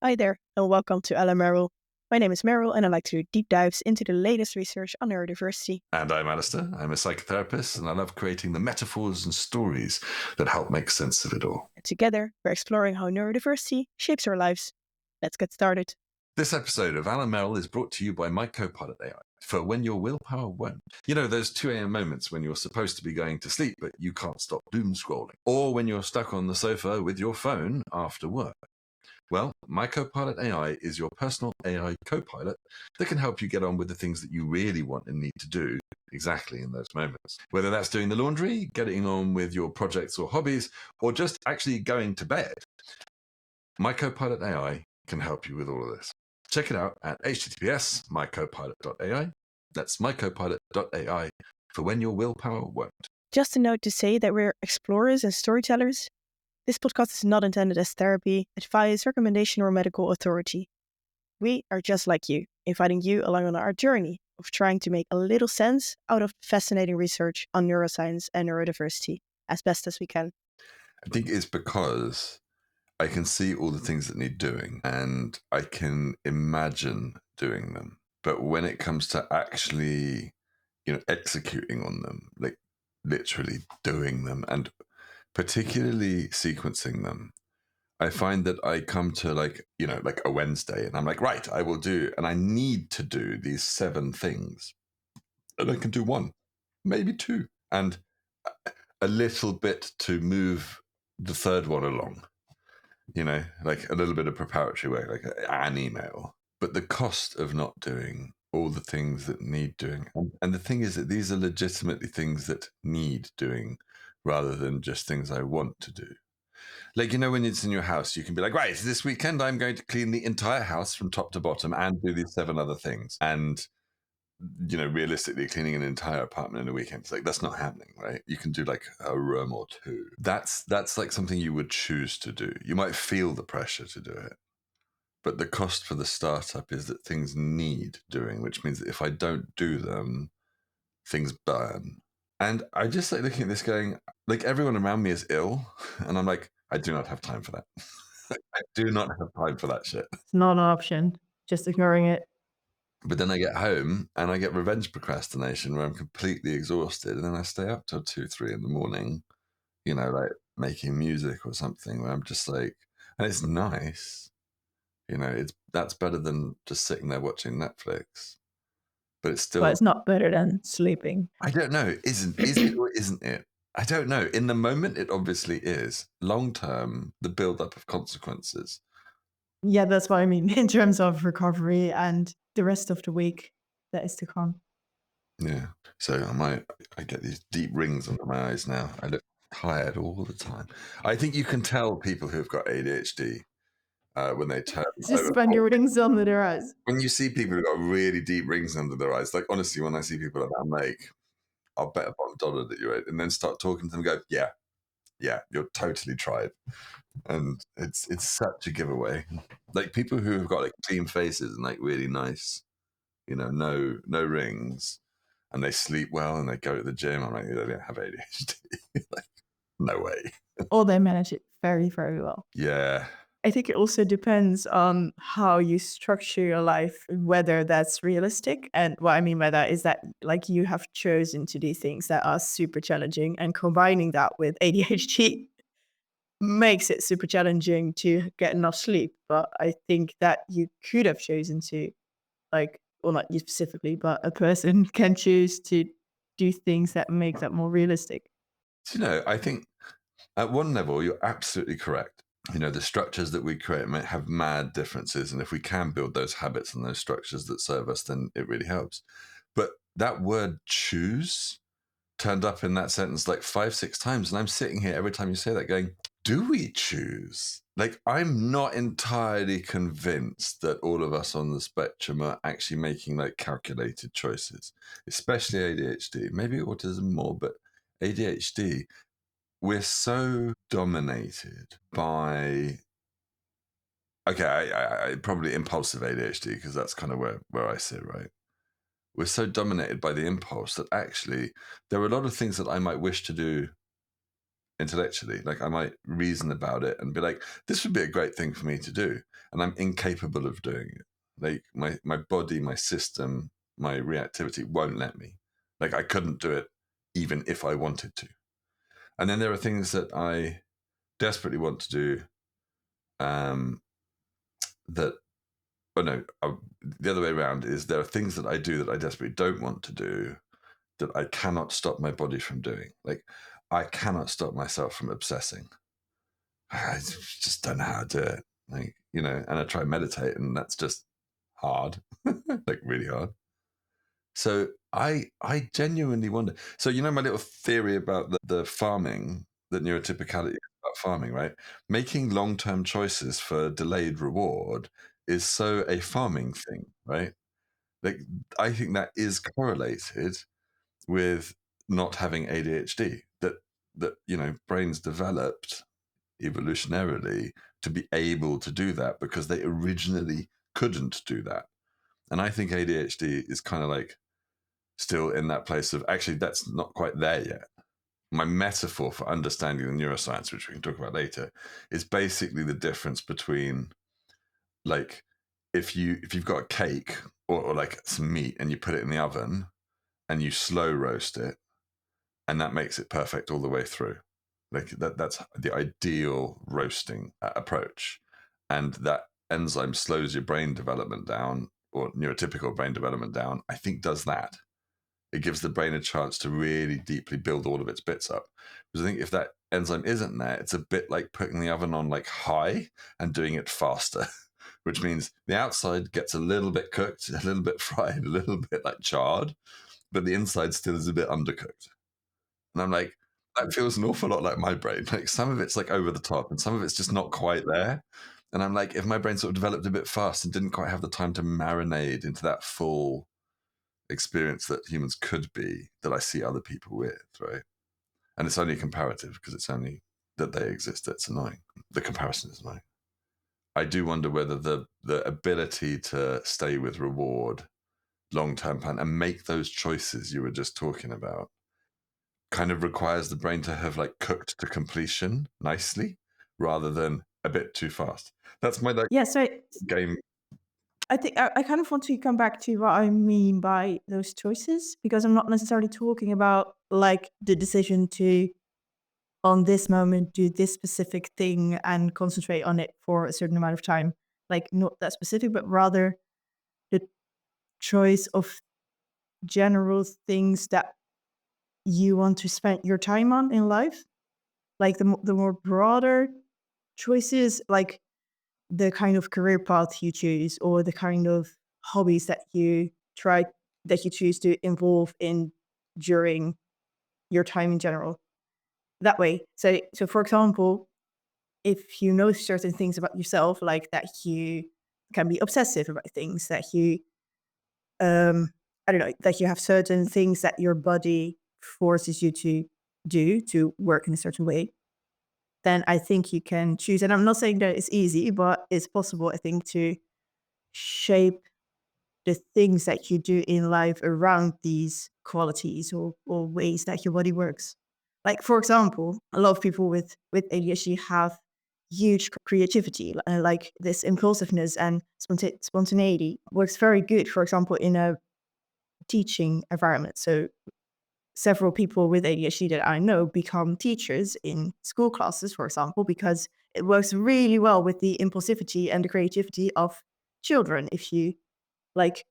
Hi there, and welcome to Ella Merrill. My name is Merrill, and I like to do deep dives into the latest research on neurodiversity. And I'm Alistair. I'm a psychotherapist, and I love creating the metaphors and stories that help make sense of it all. And together, we're exploring how neurodiversity shapes our lives. Let's get started. This episode of Alan Merrill is brought to you by my Copilot AI for when your willpower won't. You know, those 2 a.m. moments when you're supposed to be going to sleep, but you can't stop doom scrolling. Or when you're stuck on the sofa with your phone after work. Well, my Copilot AI is your personal AI co-pilot that can help you get on with the things that you really want and need to do exactly in those moments. Whether that's doing the laundry, getting on with your projects or hobbies, or just actually going to bed, my Copilot AI can help you with all of this. Check it out at https://mycopilot.ai. That's mycopilot.ai for when your willpower won't. Just a note to say that we're explorers and storytellers. This podcast is not intended as therapy, advice, recommendation, or medical authority. We are just like you, inviting you along on our journey of trying to make a little sense out of fascinating research on neuroscience and neurodiversity as best as we can. I think it's because I can see all the things that need doing and I can imagine doing them. But when it comes to actually, executing on them, like literally doing them and particularly sequencing them, I find that I come to like a Wednesday and I'm like, right, I will do, and I need to do these 7 things. And I can do 1, maybe 2, and a little bit to move the third one along. Like a little bit of preparatory work, like an email. But the cost of not doing all the things that need doing. And the thing is that these are legitimately things that need doing rather than just things I want to do. Like, when it's in your house, you can be like, right, this weekend I'm going to clean the entire house from top to bottom and do these 7 other things. And realistically, cleaning an entire apartment in a weekend, it's like, that's not happening, right? You can do like a room or 2. That's like something you would choose to do. You might feel the pressure to do it, but the cost for the startup is that things need doing, which means that if I don't do them, things burn. And I just like looking at this going, like, everyone around me is ill, and I'm like, I do not have time for that. I do not have time for that shit. It's not an option, just ignoring it. But then I get home and I get revenge procrastination where I'm completely exhausted, and then I stay up till 2, 3 in the morning, like making music or something, where I'm just like, and it's nice, that's better than just sitting there watching Netflix. But it's still, But it's not better than sleeping. I don't know, is it or isn't it? I don't know. In the moment, it obviously is. Long term, the build-up of consequences. Yeah, that's what I mean in terms of recovery and the rest of the week that is to come. Yeah. So I get these deep rings under my eyes now. I look tired all the time. I think you can tell people who've got ADHD when they turn Just over spend 40. your rings under their eyes. When you see people who've got really deep rings under their eyes, like honestly, when I see people like that, I'm like, I'll bet $1 that you're it, and then start talking to them and go, yeah, you're totally tried. And it's such a giveaway. Like people who have got like clean faces and like really nice, no rings, and they sleep well and they go to the gym. I'm like, they don't have ADHD. Like, no way. Or they manage it very, very well. Yeah. I think it also depends on how you structure your life, whether that's realistic. And what I mean by that is that like you have chosen to do things that are super challenging, and combining that with ADHD makes it super challenging to get enough sleep. But I think that you could have chosen to, like, well, not you specifically, but a person can choose to do things that make that more realistic. So, I think at one level, you're absolutely correct. The structures that we create might have mad differences. And if we can build those habits and those structures that serve us, then it really helps. But that word choose turned up in that sentence like 5, 6 times. And I'm sitting here every time you say that going, do we choose? Like, I'm not entirely convinced that all of us on the spectrum are actually making like calculated choices, especially ADHD, maybe autism more, but ADHD, we're so dominated by, okay, I probably impulsive ADHD, because that's kind of where I sit, right? We're so dominated by the impulse that actually there are a lot of things that I might wish to do intellectually. Like I might reason about it and be like, this would be a great thing for me to do. And I'm incapable of doing it. Like my body, my system, my reactivity won't let me. Like I couldn't do it even if I wanted to. And then there are things that I desperately want to do that, the other way around is there are things that I do that I desperately don't want to do that I cannot stop my body from doing. Like I cannot stop myself from obsessing. I just don't know how to do it. Like, and I try and meditate and that's just hard, like really hard. So I genuinely wonder. So, my little theory about the farming, the neurotypicality about farming, right? Making long-term choices for delayed reward is so a farming thing, right? Like, I think that is correlated with not having ADHD. That brains developed evolutionarily to be able to do that because they originally couldn't do that. And I think ADHD is kind of like still in that place of actually that's not quite there yet. My metaphor for understanding the neuroscience, which we can talk about later, is basically the difference between like if you've got a cake or like some meat and you put it in the oven and you slow roast it and that makes it perfect all the way through. Like that's the ideal roasting approach. And that enzyme slows your brain development down, or neurotypical brain development down, I think does that. It gives the brain a chance to really deeply build all of its bits up. Because I think if that enzyme isn't there, it's a bit like putting the oven on like high and doing it faster, which means the outside gets a little bit cooked, a little bit fried, a little bit like charred, but the inside still is a bit undercooked. And I'm like, that feels an awful lot like my brain. Like some of it's like over the top and some of it's just not quite there. And I'm like, if my brain sort of developed a bit fast and didn't quite have the time to marinate into that full experience that humans could be, that I see other people with, right? And it's only comparative because it's only that they exist. That's annoying. The comparison is annoying. I do wonder whether the ability to stay with reward, long-term plan, and make those choices you were just talking about kind of requires the brain to have like cooked to completion nicely rather than a bit too fast. That's my like So game. I think I kind of want to come back to what I mean by those choices, because I'm not necessarily talking about like the decision to, on this moment, do this specific thing and concentrate on it for a certain amount of time. Like not that specific, but rather the choice of general things that you want to spend your time on in life. Like the more broader choices, like the kind of career path you choose or the kind of hobbies that you choose to involve in during your time in general. That way. So for example, if you know certain things about yourself, like that you can be obsessive about things, that you I don't know, that you have certain things that your body forces you to do to work in a certain way, then I think you can choose. And I'm not saying that it's easy, but it's possible, I think, to shape the things that you do in life around these qualities or ways that your body works. Like, for example, a lot of people with ADHD have huge creativity, like this impulsiveness and spontaneity works very good, for example, in a teaching environment. So several people with ADHD that I know become teachers in school classes, for example, because it works really well with the impulsivity and the creativity of children. If you like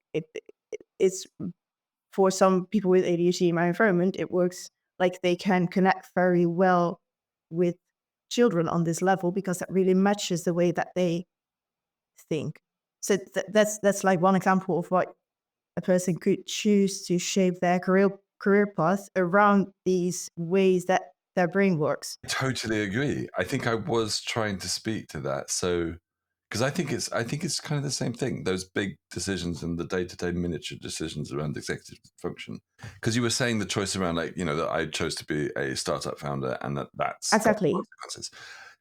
it's for some people with ADHD in my environment, it works like they can connect very well with children on this level because that really matches the way that they think. So that's like one example of what a person could choose to shape their career path around these ways that their brain works. I totally agree. I think I was trying to speak to that. So because I think it's kind of the same thing. Those big decisions and the day-to-day miniature decisions around executive function. Because you were saying the choice around like, that I chose to be a startup founder and that's Exactly. consequences.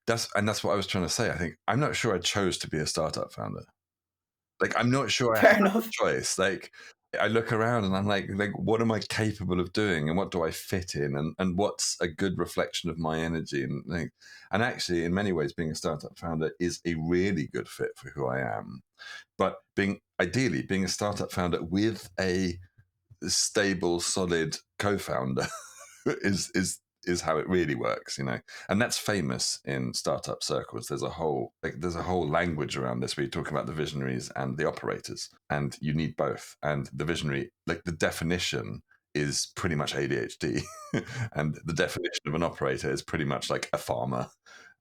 That's what I was trying to say. I think I'm not sure I chose to be a startup founder. Like I'm not sure I Fair had a enough. choice. Like I look around and I'm like, what am I capable of doing, and what do I fit in, and what's a good reflection of my energy, and actually, in many ways, being a startup founder is a really good fit for who I am. But ideally being a startup founder with a stable, solid co-founder is how it really works, and that's famous in startup circles. There's a whole language around this where you talk about the visionaries and the operators, and you need both. And the visionary, the definition is pretty much ADHD, and the definition of an operator is pretty much like a farmer,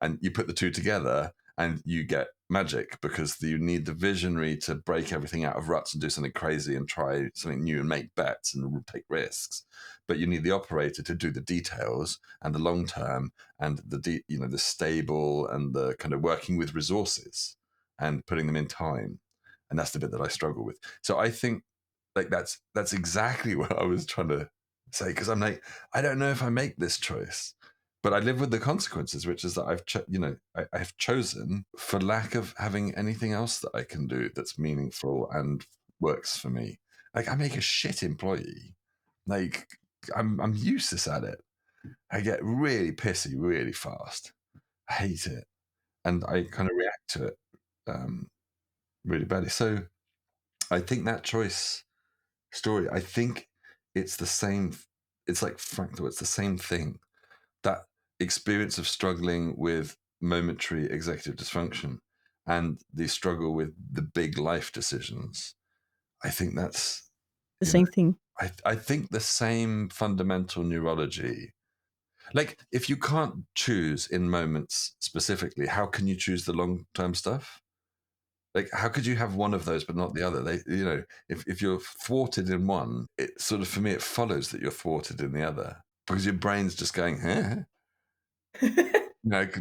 and you put the two together and you get magic, because you need the visionary to break everything out of ruts and do something crazy and try something new and make bets and take risks. But you need the operator to do the details and the long term and the stable and the kind of working with resources and putting them in time. And that's the bit that I struggle with. So I think that's exactly what I was trying to say, because I'm like, I don't know if I make this choice, but I live with the consequences, which is that I've chosen for lack of having anything else that I can do that's meaningful and works for me. Like, I make a shit employee. Like, I'm useless at it. I get really pissy really fast. I hate it, and I kind of react to it really badly. So I think that choice story, I think it's the same. It's like fractal. It's the same thing. That experience of struggling with momentary executive dysfunction and the struggle with the big life decisions, I think that's The same thing. I think the same fundamental neurology. Like, if you can't choose in moments specifically, how can you choose the long-term stuff? Like, how could you have one of those but not the other? If you're thwarted in one, it sort of, for me, it follows that you're thwarted in the other, because your brain's just going, huh?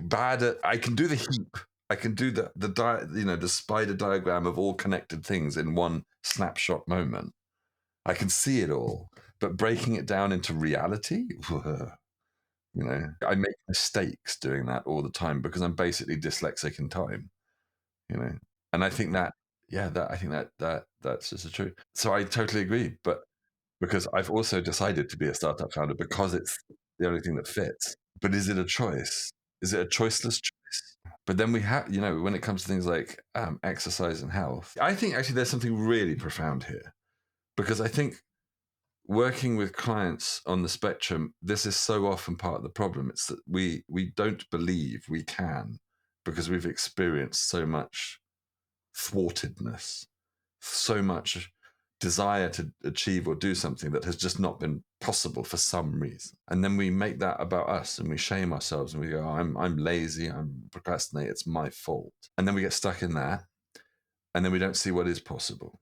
Bad at, I can do the heap. I can do the spider diagram of all connected things in one snapshot moment. I can see it all, but breaking it down into reality, I make mistakes doing that all the time because I'm basically dyslexic in time, and I think that, I think that's just the truth. So I totally agree, but because I've also decided to be a startup founder because it's the only thing that fits. But is it a choice? Is it a choiceless choice? But then we have, when it comes to things like exercise and health, I think actually there's something really profound here, because I think working with clients on the spectrum, this is so often part of the problem. It's that we don't believe we can, because we've experienced so much thwartedness, so much desire to achieve or do something that has just not been possible for some reason. And then we make that about us and we shame ourselves and we go, oh, I'm lazy, I'm procrastinate, it's my fault. And then we get stuck in that, and then we don't see what is possible.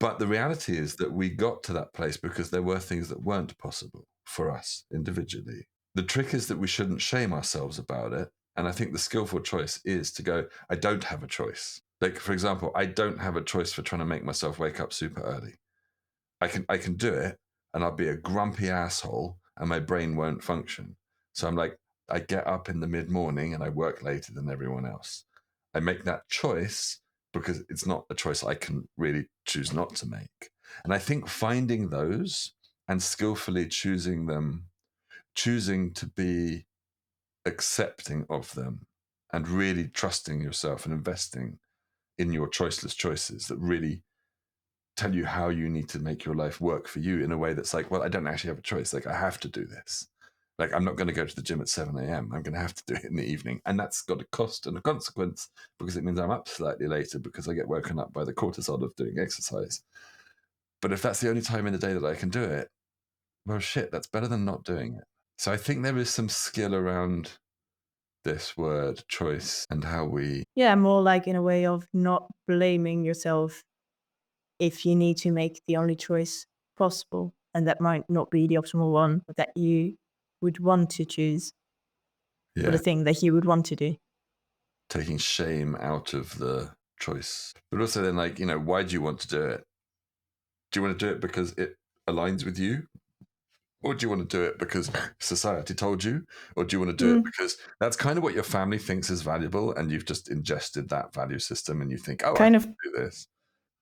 But the reality is that we got to that place because there were things that weren't possible for us individually. The trick is that we shouldn't shame ourselves about it. And I think the skillful choice is to go, I don't have a choice. Like, for example, I don't have a choice for trying to make myself wake up super early. I can do it, and I'll be a grumpy asshole and my brain won't function. So I'm like, I get up in the mid-morning and I work later than everyone else. I make that choice because it's not a choice I can really choose not to make. And I think finding those and skillfully choosing them, choosing to be accepting of them, and really trusting yourself and investing in your choiceless choices that really tell you how you need to make your life work for you in a way that's like, well, I don't actually have a choice. Like, I have to do this. Like, I'm not going to go to the gym at 7 a.m. I'm going to have to do it in the evening. And that's got a cost and a consequence, because it means I'm up slightly later because I get woken up by the cortisol of doing exercise. But if that's the only time in the day that I can do it, well, shit, that's better than not doing it. So I think there is some skill around this word choice and how we... Yeah, more like in a way of not blaming yourself if you need to make the only choice possible, and that might not be the optimal one, but that you would want to choose for the thing that you would want to do. Taking shame out of the choice. But also then, like, why do you want to do it? Do you want to do it because it aligns with you? Or do you want to do it because society told you? Or do you want to do it because that's kind of what your family thinks is valuable, and you've just ingested that value system and you think, oh, Kind I of can do this?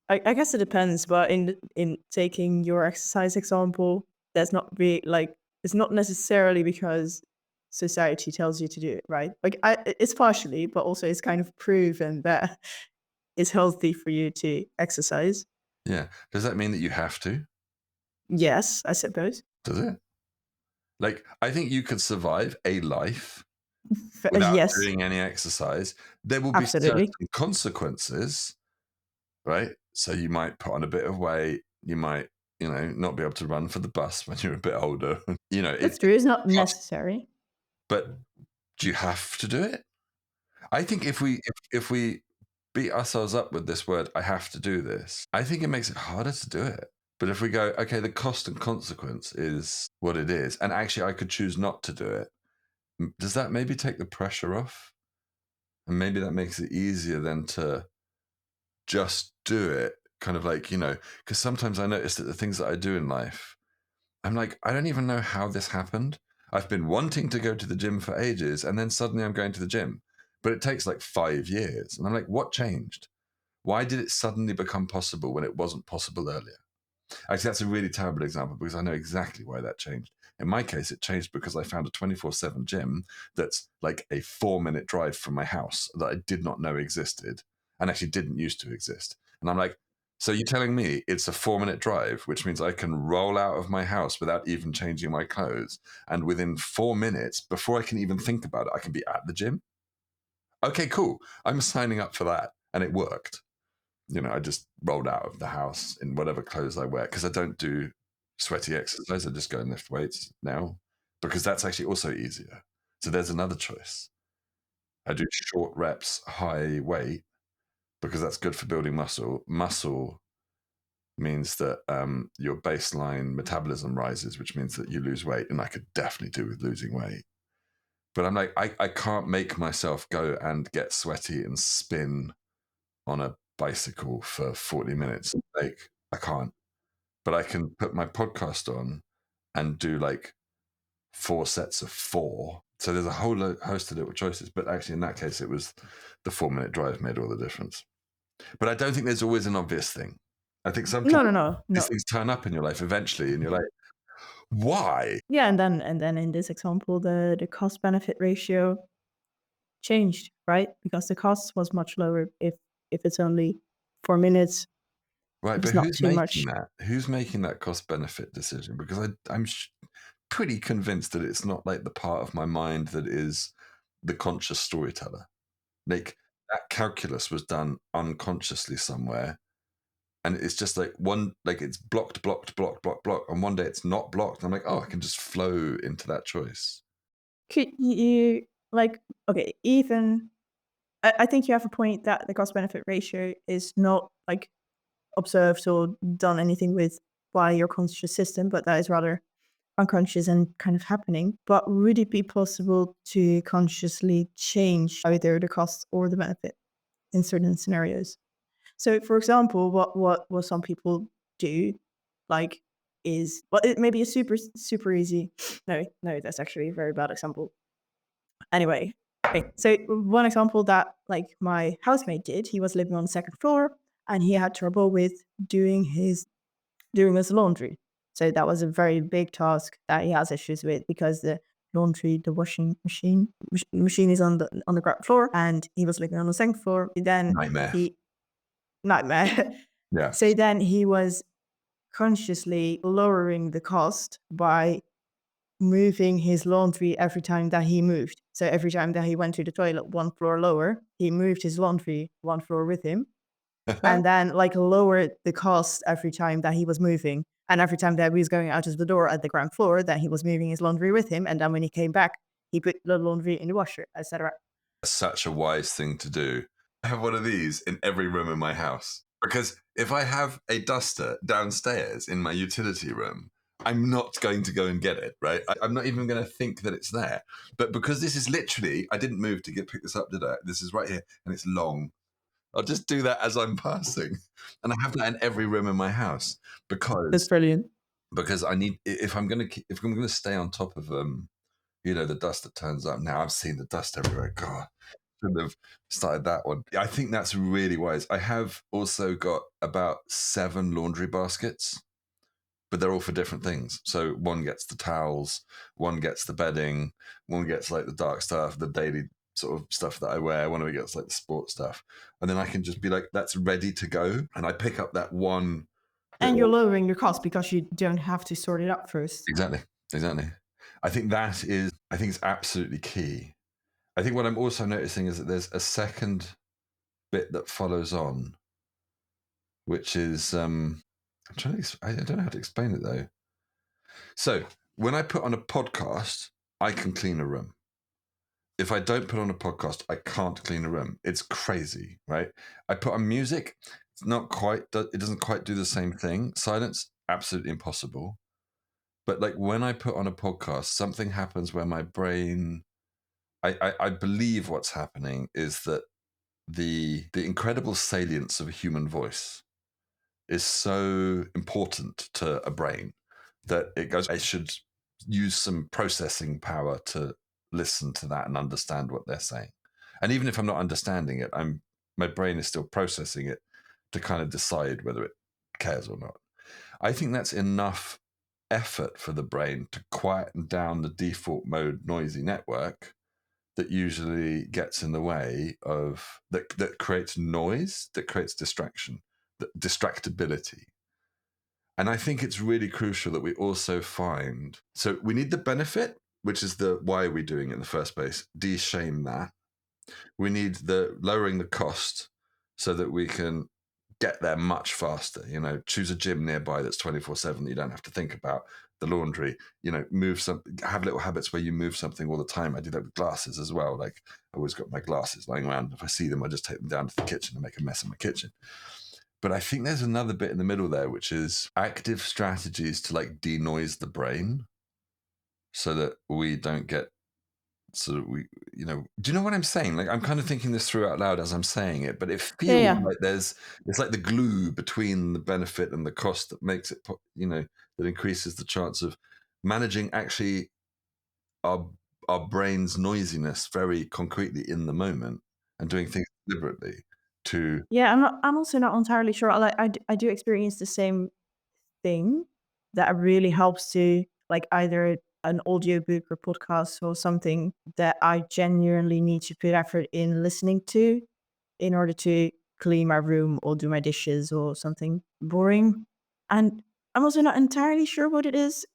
I guess it depends, but in taking your exercise example, that's not really like it's not necessarily because society tells you to do it, right? Like it's partially, but also it's kind of proven that it's healthy for you to exercise. Yeah. Does that mean that you have to? Yes, I suppose. Does it? Like, I think you could survive a life without Yes, doing any exercise. There will be absolutely. certain consequences, right? So you might put on a bit of weight. You might, not be able to run for the bus when you're a bit older. That's true. It's not Costs, necessary. but do you have to do it? I think if we beat ourselves up with this word, I have to do this, I think it makes it harder to do it. But if we go, okay, the cost and consequence is what it is, and actually I could choose not to do it, does that maybe take the pressure off? And maybe that makes it easier then to just do it, kind of like, because sometimes I notice that the things that I do in life, I'm like, I don't even know how this happened. I've been wanting to go to the gym for ages, and then suddenly I'm going to the gym. But it takes like 5 years. And I'm like, what changed? Why did it suddenly become possible when it wasn't possible earlier? Actually, that's a really terrible example because I know exactly why that changed. In my case, it changed because I found a 24/7 gym that's like a 4-minute drive from my house that I did not know existed and actually didn't used to exist. And I'm like, so you're telling me it's a 4-minute drive, which means I can roll out of my house without even changing my clothes. And within 4 minutes, before I can even think about it, I can be at the gym? Okay, cool. I'm signing up for that. And it worked. I just rolled out of the house in whatever clothes I wear because I don't do sweaty exercise. I just go and lift weights now because that's actually also easier. So there's another choice. I do short reps, high weight because that's good for building muscle. Muscle means that your baseline metabolism rises, which means that you lose weight. And I could definitely do with losing weight. But I'm like, I can't make myself go and get sweaty and spin on a bicycle for 40 minutes. Like, I can't. But I can put my podcast on and do like 4 sets of 4. So there's a whole host of little choices. But actually, in that case, it was the 4-minute drive made all the difference. But I don't think there's always an obvious thing. I think sometimes these No. things turn up in your life eventually, and you're like, why? Yeah, and then in this example, the cost benefit ratio changed, right? Because the cost was much lower if it's only 4 minutes. Right, If it's but not who's too making much. that? Who's making that cost benefit decision? Because I'm pretty convinced that it's not like the part of my mind that is the conscious storyteller. Like that calculus was done unconsciously somewhere, and it's just like it's blocked, blocked, blocked, blocked, blocked, and one day it's not blocked. I'm like, oh, I can just flow into that choice. Could you like okay, even I think you have a point that the cost benefit ratio is not like observed or done anything with by your conscious system, but that is rather unconscious and kind of happening. But would it be possible to consciously change either the cost or the benefit in certain scenarios? So, for example, what some people do, like, is well, it may be a super easy. No, that's actually a very bad example. Anyway, okay. So one example that like my housemate did, he was living on the second floor and he had trouble with doing his laundry. So that was a very big task that he has issues with because the washing machine is on the ground floor and he was living on the second floor. Then Nightmare. he nightmare. Yeah. So then he was consciously lowering the cost by moving his laundry every time that he moved. So every time that he went to the toilet one floor lower, he moved his laundry one floor with him and then like lowered the cost every time that he was moving. And every time that he was going out of the door at the ground floor, that he was moving his laundry with him. And then when he came back, he put the laundry in the washer, etc. Such a wise thing to do. I have one of these in every room in my house because if I have a duster downstairs in my utility room, I'm not going to go and get it, right? I'm not even going to think that it's there. But because this is literally, I didn't move to pick this up, did I? This is right here and it's long. I'll just do that as I'm passing. And I have that in every room in my house That's because brilliant. I need, if I'm going to stay on top of the dust that turns up. Now I've seen the dust everywhere. God, Shouldn't have started that one. I think that's really wise. I have also got about 7 laundry baskets, but they're all for different things. So one gets the towels, one gets the bedding, one gets like the dark stuff, the daily sort of stuff that I wear, one of it gets like the sport stuff. And then I can just be like, that's ready to go. And I pick up that one. And you're lowering your cost because you don't have to sort it out first. Exactly. I think it's absolutely key. I think what I'm also noticing is that there's a second bit that follows on, which is I don't know how to explain it though. So when I put on a podcast, I can clean a room. If I don't put on a podcast, I can't clean a room. It's crazy, right? I put on music, it doesn't quite do the same thing. Silence, absolutely impossible. But like when I put on a podcast, something happens where my brain, I believe what's happening is that the incredible salience of a human voice is so important to a brain that I should use some processing power to listen to that and understand what they're saying. And even if I'm not understanding it, my brain is still processing it to kind of decide whether it cares or not. I think that's enough effort for the brain to quieten down the default mode noisy network that usually gets in the way of that creates noise, that creates distraction, distractibility. And I think it's really crucial that we also find, so we need the benefit, which is the why are we doing it in the first place, de-shame that. We need the lowering the cost so that we can get there much faster. Choose a gym nearby that's 24/7 that you don't have to think about. The laundry, have little habits where you move something all the time. I do that with glasses as well. Like I always got my glasses lying around. If I see them, I just take them down to the kitchen and make a mess in my kitchen. But I think there's another bit in the middle there, which is active strategies to like denoise the brain so that we don't get do you know what I'm saying? Like I'm kind of thinking this through out loud as I'm saying it, but it feels like it's like the glue between the benefit and the cost that makes it, that increases the chance of managing actually our brain's noisiness very concretely in the moment and doing things deliberately to. Yeah, I'm also not entirely sure. I do experience the same thing that really helps to like either an audiobook or podcast or something that I genuinely need to put effort in listening to in order to clean my room or do my dishes or something boring. And I'm also not entirely sure what it is.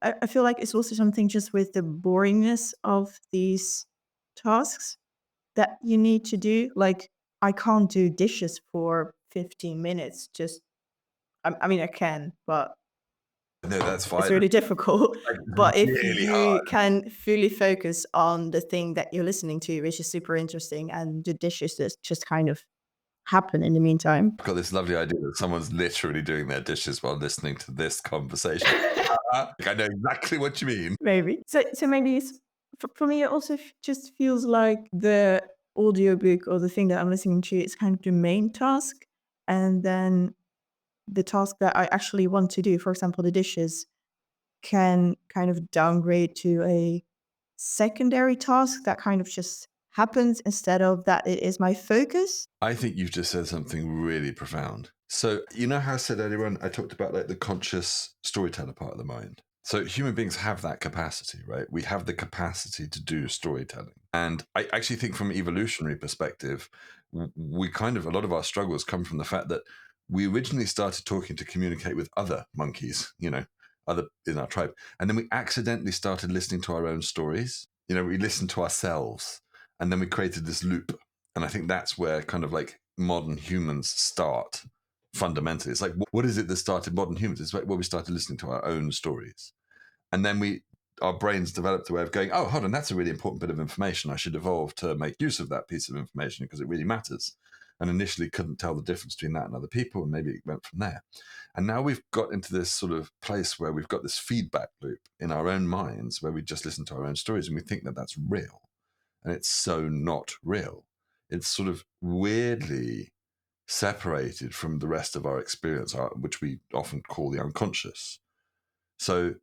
I feel like it's also something just with the boringness of these tasks that you need to do. Like I can't do dishes for 15 minutes. I mean, I can, but No, that's fine. it's really difficult. Like, But if really you hard. can fully focus on the thing that you're listening to, which is super interesting, and the dishes just kind of happen in the meantime. I've got this lovely idea that someone's literally doing their dishes while listening to this conversation. I know exactly what you mean. Maybe. So maybe for me, it also just feels like the audiobook or the thing that I'm listening to is kind of the main task. And then the task that I actually want to do, for example, the dishes, can kind of downgrade to a secondary task that kind of just happens instead of that it is my focus. I think you've just said something really profound. So, you know how I said earlier on, I talked about like the conscious storyteller part of the mind. So human beings have that capacity, right? We have the capacity to do storytelling. And I actually think from an evolutionary perspective, we kind of, a lot of our struggles come from the fact that we originally started talking to communicate with other monkeys, other in our tribe. And then we accidentally started listening to our own stories. We listened to ourselves and then we created this loop. And I think that's where kind of like modern humans start fundamentally. It's like, what is it that started modern humans? It's like where we started listening to our own stories. And then our brains developed a way of going, oh, hold on, that's a really important bit of information. I should evolve to make use of that piece of information because it really matters. And initially couldn't tell the difference between that and other people. And maybe it went from there. And now we've got into this sort of place where we've got this feedback loop in our own minds where we just listen to our own stories and we think that that's real. And it's so not real. It's sort of weirdly separated from the rest of our experience, which we often call the unconscious. So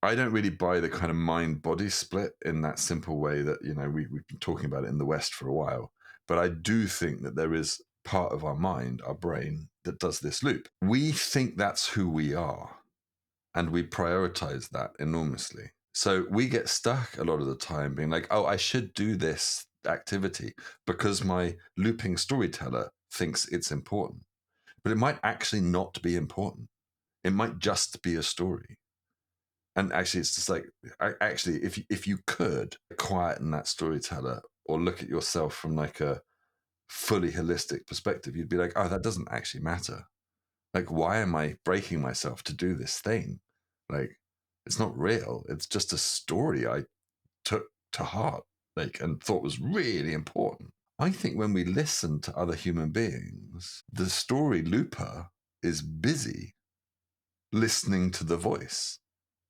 I don't really buy the kind of mind-body split in that simple way that, we've been talking about it in the West for a while. But I do think that there is part of our mind, our brain, that does this loop. We think that's who we are, and we prioritize that enormously. So we get stuck a lot of the time being like, oh, I should do this activity because my looping storyteller thinks it's important. But it might actually not be important. It might just be a story. And actually, it's just like, actually, if you could quieten that storyteller or look at yourself from like a fully holistic perspective, you'd be like, oh, that doesn't actually matter. Like, why am I breaking myself to do this thing? Like, it's not real. It's just a story I took to heart, like, and thought was really important. I think when we listen to other human beings, the story looper is busy listening to the voice,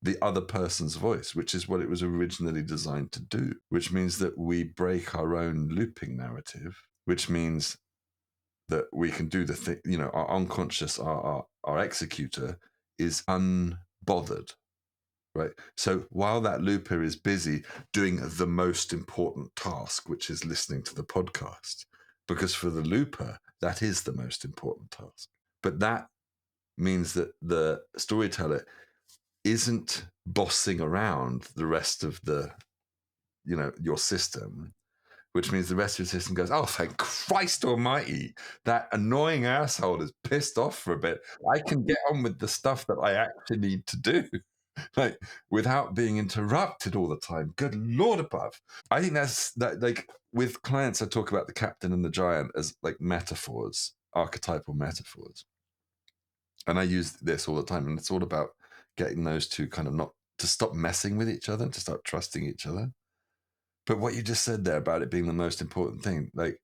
the other person's voice, which is what it was originally designed to do, which means that we break our own looping narrative, which means that we can do the thing, our unconscious, our executor is unbothered, right? So while that looper is busy doing the most important task, which is listening to the podcast, because for the looper, that is the most important task. But that means that the storyteller isn't bossing around the rest of your system, which means the rest of your system goes, oh, thank Christ almighty, that annoying asshole is pissed off for a bit. I can get on with the stuff that I actually need to do, like, without being interrupted all the time. Good Lord above. I think that, like, with clients, I talk about the captain and the giant as like metaphors, archetypal metaphors. And I use this all the time. And it's all about getting those two kind of not to stop messing with each other and to start trusting each other. But what you just said there about it being the most important thing, like,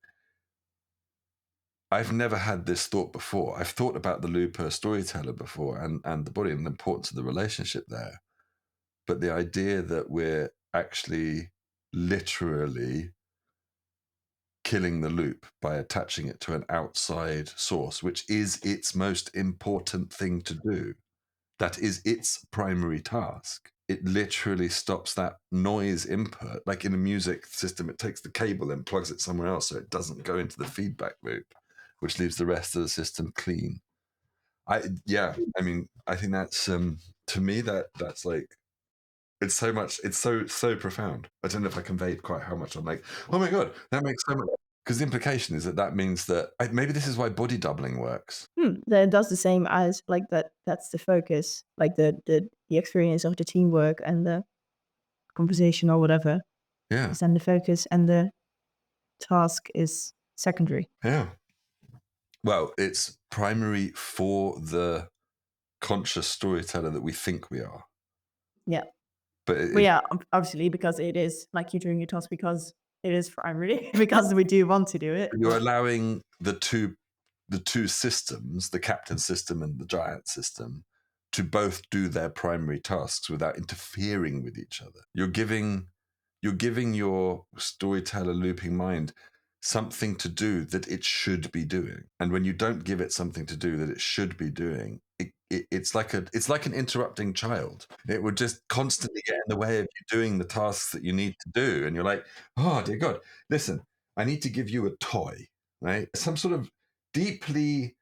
I've never had this thought before. I've thought about the looper storyteller before and the body and the importance of the relationship there. But the idea that we're actually literally killing the loop by attaching it to an outside source, which is its most important thing to do. That is its primary task. It literally stops that noise input. Like in a music system, it takes the cable and plugs it somewhere else so it doesn't go into the feedback loop, which leaves the rest of the system clean. I think that's to me that's like, it's so much, it's so profound. I don't know if I conveyed quite how much I'm like, oh my God, that makes so much. Because the implication is that means that maybe this is why body doubling works. That does the same as like that. That's the focus, like the experience of the teamwork and the conversation or whatever. Yeah. Is then the focus, and the task is secondary. Yeah. Well, it's primary for the conscious storyteller that we think we are. Yeah. But Well, yeah, obviously, because it is like you're doing your task because it is primary, because we do want to do it. you're allowing the two systems, the captain system and the giant system, to both do their primary tasks without interfering with each other. You're giving your storyteller looping mind something to do that it should be doing. And when you don't give it something to do that it should be doing, it's like an interrupting child. It would just constantly get in the way of you doing the tasks that you need to do. And you're like, oh dear God, listen, I need to give you a toy, right? Some sort of deeply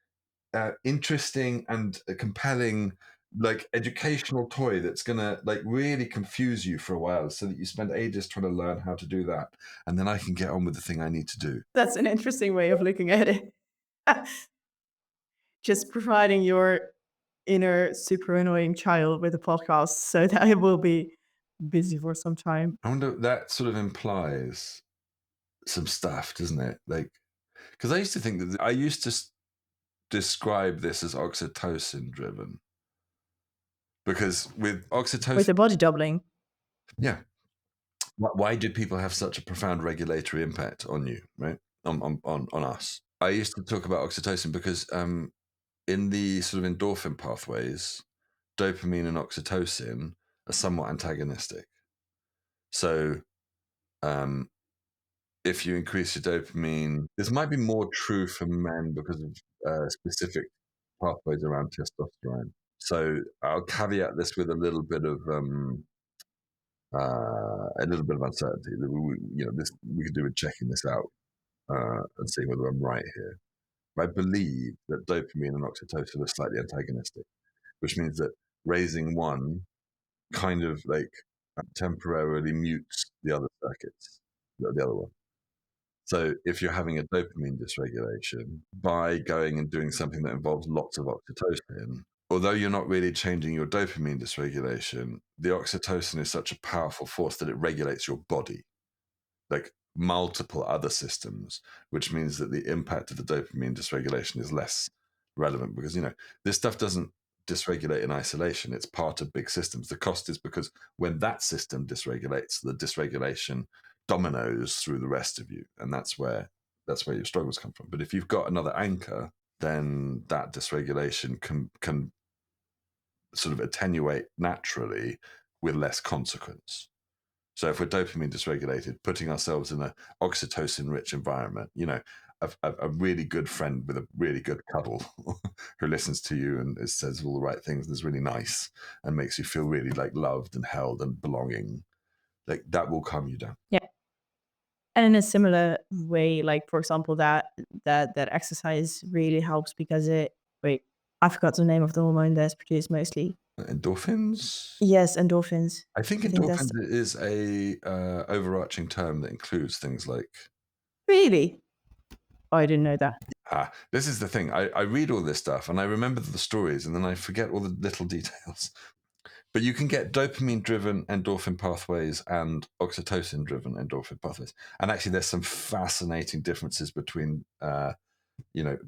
interesting and compelling, like, educational toy that's gonna like really confuse you for a while so that you spend ages trying to learn how to do that, and then I can get on with the thing I need to do. That's an interesting way of looking at it. Just providing your inner super annoying child with a podcast so that it will be busy for some time. I wonder, that sort of implies some stuff, doesn't it? Like, because I used to think that I used to describe this as oxytocin driven, because with oxytocin, With the body doubling. yeah, why do people have such a profound regulatory impact on you, right? On us. I used to talk about oxytocin because in the sort of endorphin pathways, dopamine and oxytocin are somewhat antagonistic. So if you increase your dopamine, this might be more true for men because of specific pathways around testosterone. So I'll caveat this with a little bit of uncertainty. We could do with checking this out and seeing whether I'm right here. I believe that dopamine and oxytocin are slightly antagonistic, which means that raising one kind of like temporarily mutes the other circuits, the other one. So if you're having a dopamine dysregulation, by going and doing something that involves lots of oxytocin, although you're not really changing your dopamine dysregulation, the oxytocin is such a powerful force that it regulates your body, like multiple other systems, which means that the impact of the dopamine dysregulation is less relevant because, this stuff doesn't dysregulate in isolation. It's part of big systems. The cost is because when that system dysregulates, the dysregulation dominoes through the rest of you. And that's where your struggles come from. But if you've got another anchor, then that dysregulation can sort of attenuate naturally with less consequence. So if we're dopamine dysregulated, putting ourselves in an oxytocin-rich environment, a really good friend with a really good cuddle who listens to you and says all the right things and is really nice and makes you feel really like loved and held and belonging, like that will calm you down. Yeah. And in a similar way, like for example, that exercise really helps because I forgot the name of the hormone that's produced mostly. Endorphins? Yes, endorphins. I think I think that's endorphins is a overarching term that includes things like... really. Oh, I didn't know that. This is the thing. I read all this stuff and I remember the stories and then I forget all the little details. But you can get dopamine-driven endorphin pathways and oxytocin-driven endorphin pathways. And actually, there's some fascinating differences between,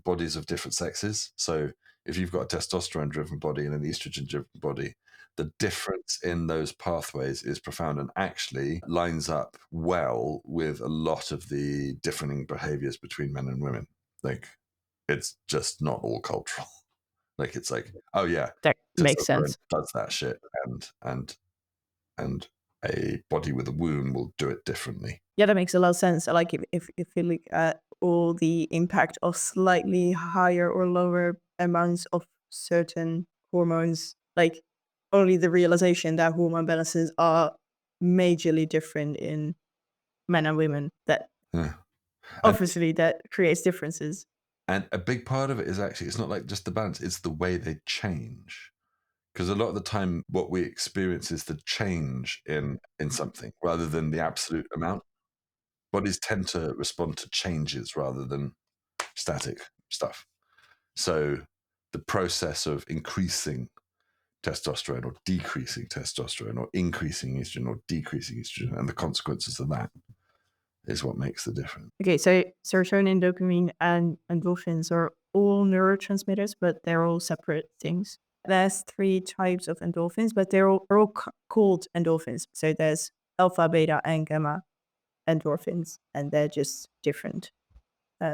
bodies of different sexes. So if you've got a testosterone-driven body and an estrogen-driven body, the difference in those pathways is profound and actually lines up well with a lot of the differing behaviors between men and women. Like, it's just not all cultural. Like, it's like, oh yeah, That makes sense. does that shit, and a body with a womb will do it differently. Yeah, that makes a lot of sense. Like if you look at all the impact of slightly higher or lower amounts of certain hormones, like only the realization that hormone balances are majorly different in men and women, that obviously that creates differences. And a big part of it is actually, it's not like just the balance, it's the way they change. Because a lot of the time, what we experience is the change in something rather than the absolute amount. Bodies tend to respond to changes rather than static stuff. So the process of increasing testosterone or decreasing testosterone or increasing estrogen or decreasing estrogen and the consequences of that is what makes the difference. Okay, so serotonin, dopamine, and endorphins are all neurotransmitters, but they're all separate things. There's 3 types of endorphins, but they're all called endorphins. So there's alpha, beta, and gamma endorphins, and they're just different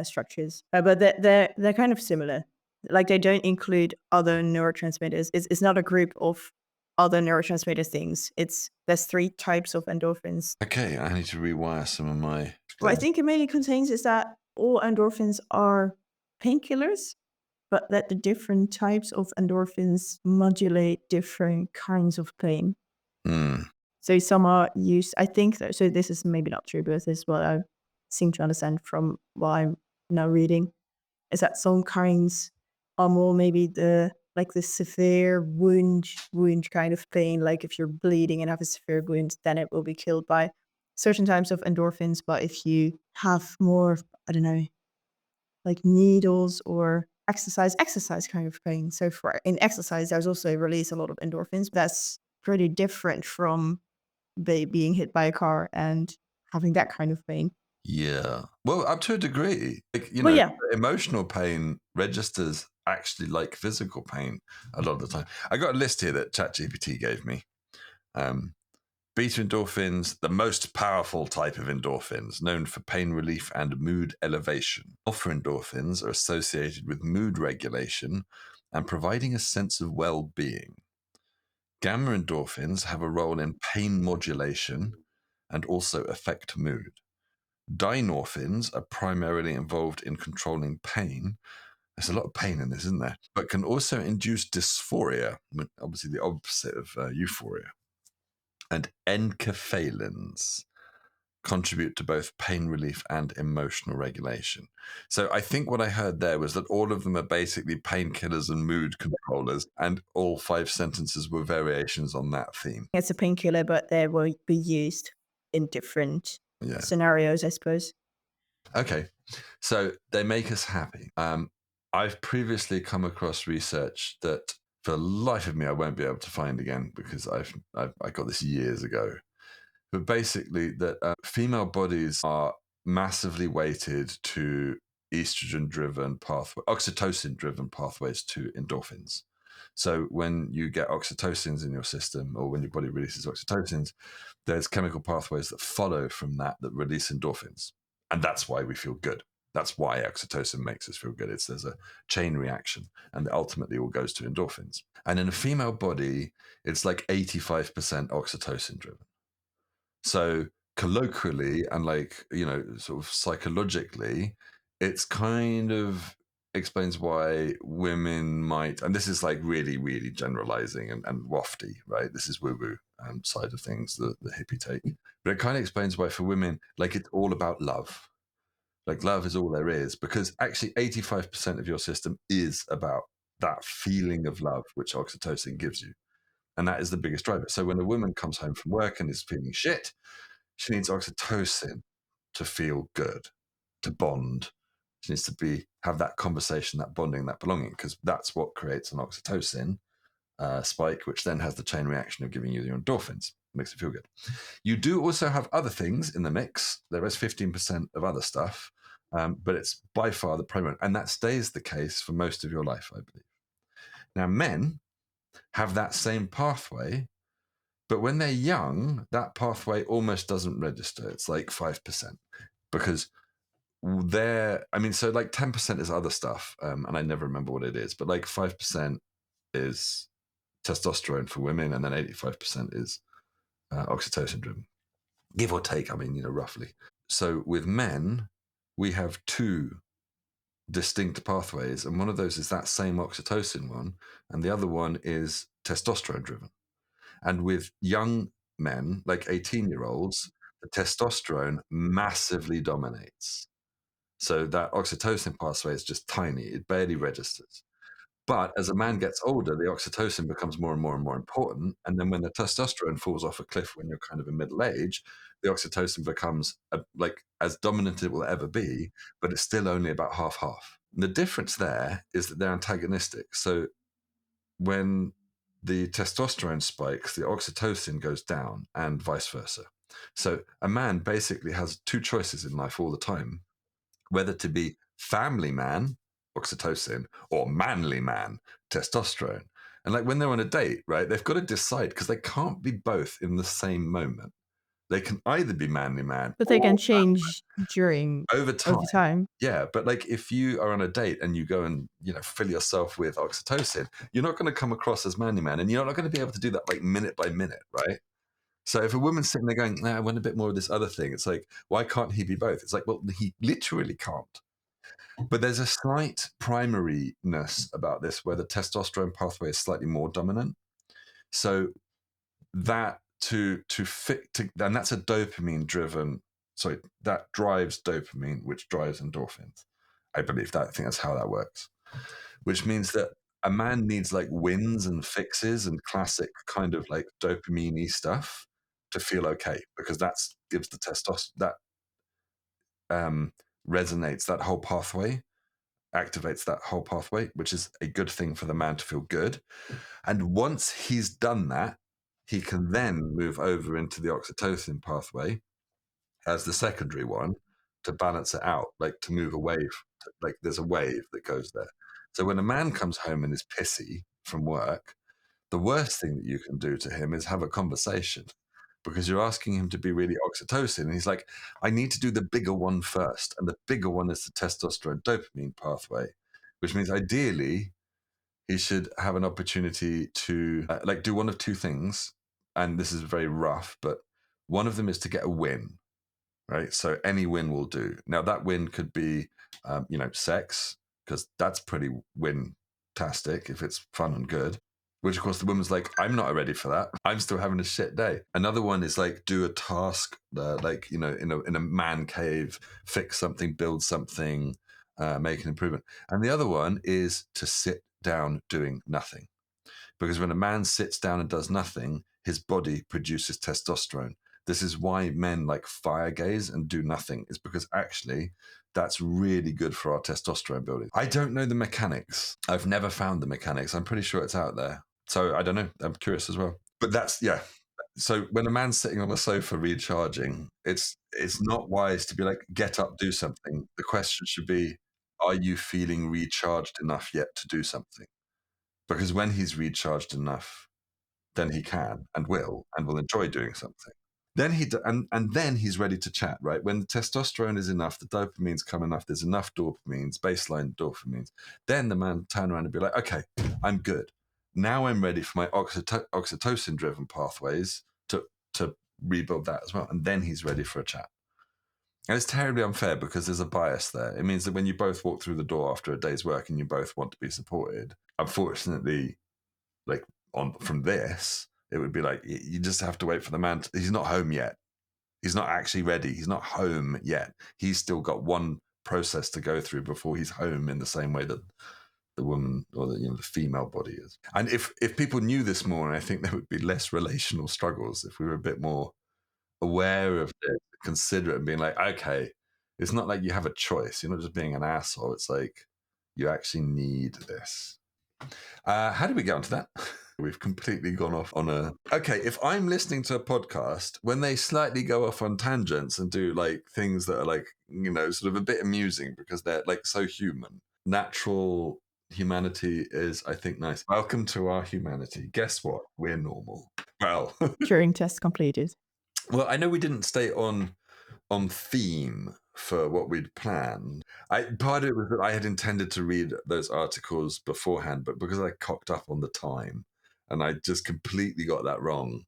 structures. But they're kind of similar. Like they don't include other neurotransmitters. It's not a group of other neurotransmitter things. There's 3 types of endorphins. Okay, I need to rewire some of my... What I think it mainly contains is that all endorphins are painkillers, but that the different types of endorphins modulate different kinds of pain. So some are used, I think, so this is maybe not true, but this is what I seem to understand from what I'm now reading, is that some kinds are more maybe the severe wound kind of pain. Like if you're bleeding and have a severe wound, then it will be killed by certain types of endorphins. But if you have more, I don't know, like needles or exercise kind of pain. So in exercise, there's also release a lot of endorphins. That's pretty different from being hit by a car and having that kind of pain. Yeah. Well, up to a degree. Like, Yeah. emotional pain registers actually like physical pain a lot of the time. I got a list here that ChatGPT gave me. Beta endorphins, the most powerful type of endorphins, known for pain relief and mood elevation. Alpha endorphins are associated with mood regulation and providing a sense of well-being. Gamma endorphins have a role in pain modulation and also affect mood. Dynorphins are primarily involved in controlling pain, There's a lot of pain in this, isn't there? But can also induce dysphoria, obviously the opposite of euphoria. And enkephalins contribute to both pain relief and emotional regulation. So I think what I heard there was that all of them are basically painkillers and mood controllers, and all 5 sentences were variations on that theme. It's a painkiller, but they will be used in different scenarios, I suppose. Okay, so they make us happy. I've previously come across research that, for the life of me, I won't be able to find again because I got this years ago. But basically, that female bodies are massively weighted to estrogen-driven pathway, oxytocin-driven pathways to endorphins. So when you get oxytocins in your system, or when your body releases oxytocins, there's chemical pathways that follow from that release endorphins. And that's why we feel good. That's why oxytocin makes us feel good. There's a chain reaction, and ultimately all goes to endorphins. And in a female body, it's like 85% oxytocin driven. So colloquially and sort of psychologically, it's kind of explains why women might, and this is like really, really generalizing and wafty, right? This is woo-woo side of things, the hippie take. But it kind of explains why for women, like, it's all about love. Like, love is all there is, because actually 85% of your system is about that feeling of love, which oxytocin gives you. And that is the biggest driver. So when a woman comes home from work and is feeling shit, she needs oxytocin to feel good, to bond. She needs to have that conversation, that bonding, that belonging, because that's what creates an oxytocin spike, which then has the chain reaction of giving you the endorphins. It makes it feel good. You do also have other things in the mix. There is 15% of other stuff, but it's by far the primary, and that stays the case for most of your life, I believe. Now, men have that same pathway, but when they're young, that pathway almost doesn't register. It's like 5%, because so like 10% is other stuff, and I never remember what it is, but like 5% is testosterone for women, and then 85% is oxytocin driven, give or take, roughly. So with men, we have 2 distinct pathways, and one of those is that same oxytocin one, and the other one is testosterone driven. And with young men, like 18-year-olds, the testosterone massively dominates. So that oxytocin pathway is just tiny. It barely registers. But as a man gets older, the oxytocin becomes more and more and more important. And then when the testosterone falls off a cliff when you're kind of in middle age, the oxytocin becomes as dominant as it will ever be, but it's still only about half-half. And the difference there is that they're antagonistic. So when the testosterone spikes, the oxytocin goes down, and vice versa. So a man basically has 2 choices in life all the time, whether to be family man, oxytocin, or manly man, testosterone. And like when they're on a date, right, they've got to decide, because they can't be both in the same moment. They can either be manly man, But they can change during over time. Yeah, but like if you are on a date and you go and fill yourself with oxytocin, you're not going to come across as manly man, and you're not going to be able to do that like minute by minute, right? So if a woman's sitting there going, "Nah, I want a bit more of this other thing," it's like, why can't he be both? It's like, well, he literally can't. But there's a slight primariness about this, where the testosterone pathway is slightly more dominant. So that and that's a dopamine driven. Sorry, that drives dopamine, which drives endorphins. I believe that. I think that's how that works. Which means that a man needs like wins and fixes and classic kind of like dopamine-y stuff to feel okay, because that gives the testosterone, that resonates that whole pathway, activates that whole pathway, which is a good thing for the man to feel good. And once he's done that, he can then move over into the oxytocin pathway as the secondary one to balance it out, like to move away. Like there's a wave that goes there. So when a man comes home and is pissy from work, the worst thing that you can do to him is have a conversation, because you're asking him to be really oxytocin. And he's like, I need to do the bigger one first. And the bigger one is the testosterone dopamine pathway, which means ideally he should have an opportunity to do one of 2 things. And this is very rough, but one of them is to get a win, right? So any win will do. Now that win could be, sex, because that's pretty win-tastic if it's fun and good. Which, of course, the woman's like, I'm not ready for that. I'm still having a shit day. Another one is like, do a task, like, you know, in a man cave, fix something, build something, make an improvement. And the other one is to sit down doing nothing. Because when a man sits down and does nothing, his body produces testosterone. This is why men like fire gaze and do nothing, is because actually that's really good for our testosterone building. I don't know the mechanics. I've never found the mechanics. I'm pretty sure it's out there. So I don't know. I'm curious as well. But that's, yeah. So when a man's sitting on the sofa recharging, it's not wise to be like, get up, do something. The question should be, are you feeling recharged enough yet to do something? Because when he's recharged enough, then he can and will enjoy doing something. Then then he's ready to chat, right? When the testosterone is enough, the dopamine's come enough, there's enough dopamines, baseline dopamines, then the man turn around and be like, okay, I'm good. Now I'm ready for my oxytocin-driven pathways to rebuild that as well. And then he's ready for a chat. And it's terribly unfair because there's a bias there. It means that when you both walk through the door after a day's work and you both want to be supported, unfortunately, like from this, it would be like, you just have to wait for the man. He's not home yet. He's not actually ready. He's not home yet. He's still got one process to go through before he's home in the same way that the woman or the female body is. And if people knew this more, I think there would be less relational struggles if we were a bit more aware of it, consider it, and being like, okay, it's not like you have a choice. You're not just being an asshole. It's like you actually need this. How did we get onto that? We've completely gone off on a... Okay, if I'm listening to a podcast, when they slightly go off on tangents and do like things that are like, sort of a bit amusing because they're like so human, natural humanity is, I think, nice. Welcome to our humanity. Guess what? We're normal. Well, Turing test completed. Well, I know we didn't stay on theme for what we'd planned. Part of it was that I had intended to read those articles beforehand, but because I cocked up on the time and I just completely got that wrong,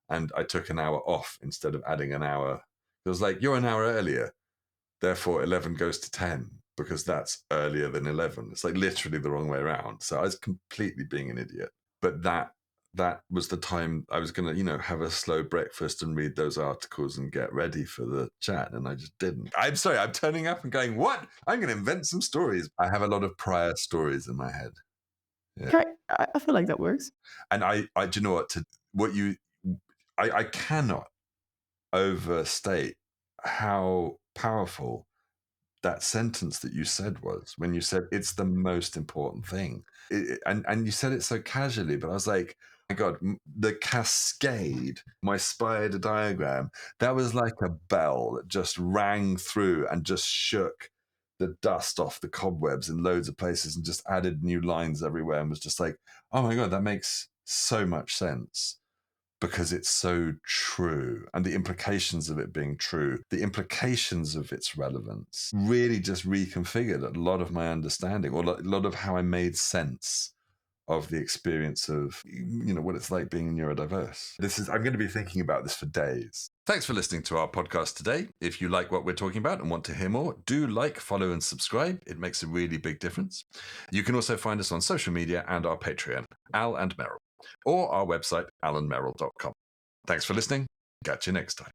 and I took an hour off instead of adding an hour. It was like, you're an hour earlier, therefore 11 goes to 10 because that's earlier than 11. It's like literally the wrong way around. So I was completely being an idiot. But that was the time I was going to, have a slow breakfast and read those articles and get ready for the chat. And I just didn't. I'm sorry. I'm turning up and going, what? I'm going to invent some stories. I have a lot of prior stories in my head. Yeah. Okay, I feel like that works. And I do you know what? I cannot overstate how powerful that sentence that you said was when you said it's the most important thing. And you said it so casually, but I was like, my God, the cascade, my spider diagram, that was like a bell that just rang through and just shook the dust off the cobwebs in loads of places and just added new lines everywhere and was just like, oh my God, that makes so much sense. Because it's so true, and the implications of it being true, the implications of its relevance really just reconfigured a lot of my understanding, or a lot of how I made sense of the experience of, what it's like being neurodiverse. I'm going to be thinking about this for days. Thanks for listening to our podcast today. If you like what we're talking about and want to hear more, do like, follow, and subscribe. It makes a really big difference. You can also find us on social media and our Patreon, Al and Meryl, or our website, alanmerrill.com. Thanks for listening. Catch you next time.